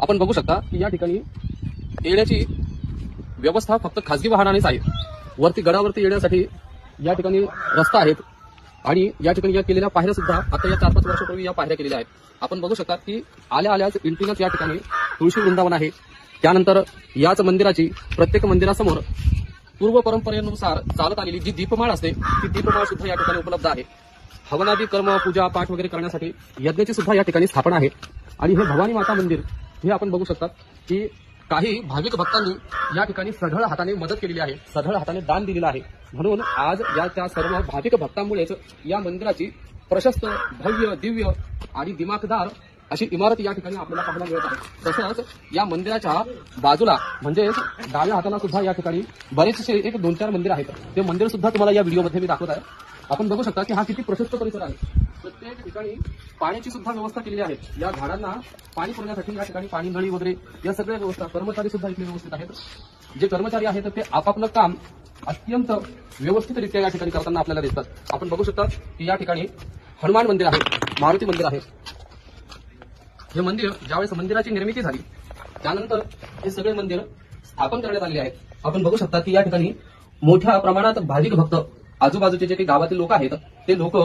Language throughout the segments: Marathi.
आपण बघू शकता की या ठिकाणी येण्याची व्यवस्था फक्त खासगी वाहनानेच आहे। वरती गडावरती येण्यासाठी या ठिकाणी रस्ता आहेत आणि या ठिकाणी या केलेल्या पायऱ्या सुद्धा आता या 4-5 वर्षापूर्वी या पायऱ्या केलेल्या आहेत। आपण बघू शकता की आल्याच इंटिनच या ठिकाणी तुळशी वृंदावन आहे। त्यानंतर याच मंदिराची प्रत्येक मंदिरासमोर पूर्व परंपरेनुसार चालत आलेली जी दीपमाळ असते ती दीपमाळ सुद्धा या ठिकाणी उपलब्ध आहे। हवनादी कर्म पूजा पाठ वगैरे करण्यासाठी यज्ञाची सुद्धा या ठिकाणी स्थापना आहे। आणि हे भवानी माता मंदिर हे आपण बघू शकता की काही भाविक भक्तांनी या ठिकाणी सढळ हाताने मदत केलेली आहे, सढळ हाताने दान दिलेलं आहे। म्हणून आज या त्या सर्व भाविक भक्तांमुळेच या मंदिराची प्रशस्त भव्य दिव्य आणि दिमाखदार अशी इमारत या ठिकाणी आपल्याला पाहायला मिळत आहे। तसंच या मंदिराच्या बाजूला म्हणजे डाव्या हाताला सुद्धा या ठिकाणी बरेचसे एक 2-4 मंदिर आहेत। ते मंदिर सुद्धा तुम्हाला या व्हिडिओमध्ये मी दाखवत आहे। आपण बघू शकता की हा किती प्रशस्त परिसर आहे। प्रत्येक ठिकाणी पाण्याची सुद्धा व्यवस्था केलेली आहे। या झाडांना पाणी पुरवण्यासाठी या ठिकाणी पाणी नळी वगैरे या सगळ्या व्यवस्था कर्मचारी सुद्धा इथले व्यवस्थित आहेत। जे कर्मचारी आहेत ते आपापलं काम अत्यंत व्यवस्थितरित्या या ठिकाणी करताना आपल्याला दिसतात। आपण बघू शकता की या ठिकाणी हनुमान मंदिर आहे, मारुती मंदिर आहे। हे मंदिर ज्यावेळेस मंदिराची निर्मिती झाली त्यानंतर हे सगळे मंदिर स्थापन करण्यात आलेले आहेत। आपण बघू शकता की या ठिकाणी मोठ्या प्रमाणात भाविक भक्त आजूबाजूचे जे काही गावातील लोक आहेत ते लोक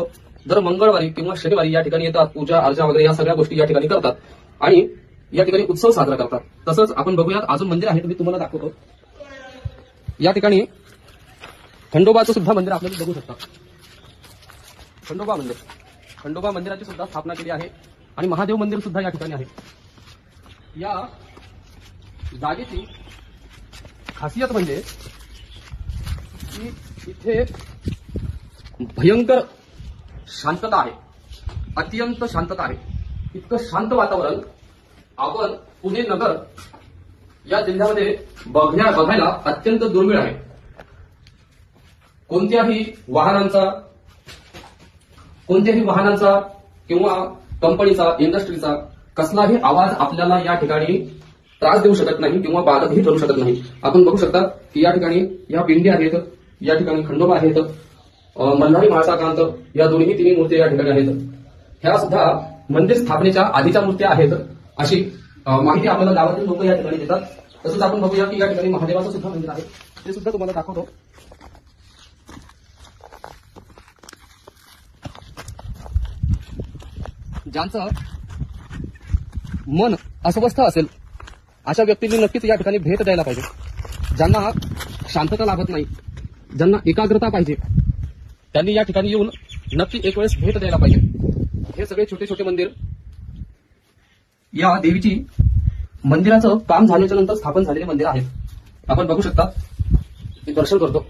दर मंगळवारी किंवा शनिवारी या ठिकाणी येतात, पूजा अर्चा वगैरे या सगळ्या गोष्टी या ठिकाणी करतात आणि या ठिकाणी उत्सव साजरा करतात। तसंच आपण बघूयात अजून मंदिर आहे, मी तुम्हाला दाखवतो। या ठिकाणी खंडोबाचं सुद्धा मंदिर आपल्याला बघू शकता। खंडोबा मंदिराची सुद्धा स्थापना केली आहे आणि महादेव मंदिर सुद्धा या ठिकाणी आहे। या जागेची खासियत म्हणजे की इथे भयंकर शांतता आहे, अत्यंत शांतता आहे। इतकं शांत वातावरण आपण पुणे नगर या जिल्ह्यामध्ये बघायला अत्यंत दुर्मिळ आहे। कोणत्याही वाहनांचा किंवा कंपनीचा इंडस्ट्रीचा कसलाही आवाज आपल्याला या ठिकाणी त्रास देऊ शकत नाही किंवा बाधकही ठरू शकत नाही। आपण बघू शकता की या ठिकाणी या पिंडी आहेत, या ठिकाणी खंडोबा आहेत, मल्हारी म्हाळसाकांत या दोन्ही 3 मूर्ती या ठिकाणी आहेत। ह्या सुद्धा मंदिर स्थापनेच्या आधीच्या मूर्त्या आहेत अशी माहिती आपल्याला गावातील लोक या ठिकाणी देतात। तसंच आपण बघूया की या ठिकाणी महादेवाचं सुद्धा मंदिर आहे, ते सुद्धा तुम्हाला दाखवतो। ज्यांचं मन अस्वस्थ असेल अशा व्यक्तींनी नक्कीच या ठिकाणी भेट द्यायला पाहिजे। ज्यांना शांतता लाभत नाही, ज्यांना एकाग्रता पाहिजे, त्यांनी या ठिकाणी येऊन नक्की एक वेळेस भेट द्यायला पाहिजे। हे सगळे छोटे छोटे मंदिर या देवीची मंदिराचं काम झाल्याच्या नंतर स्थापन झालेले मंदिर आहेत। आपण बघू शकता, दर्शन करतो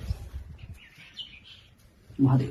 महादेव।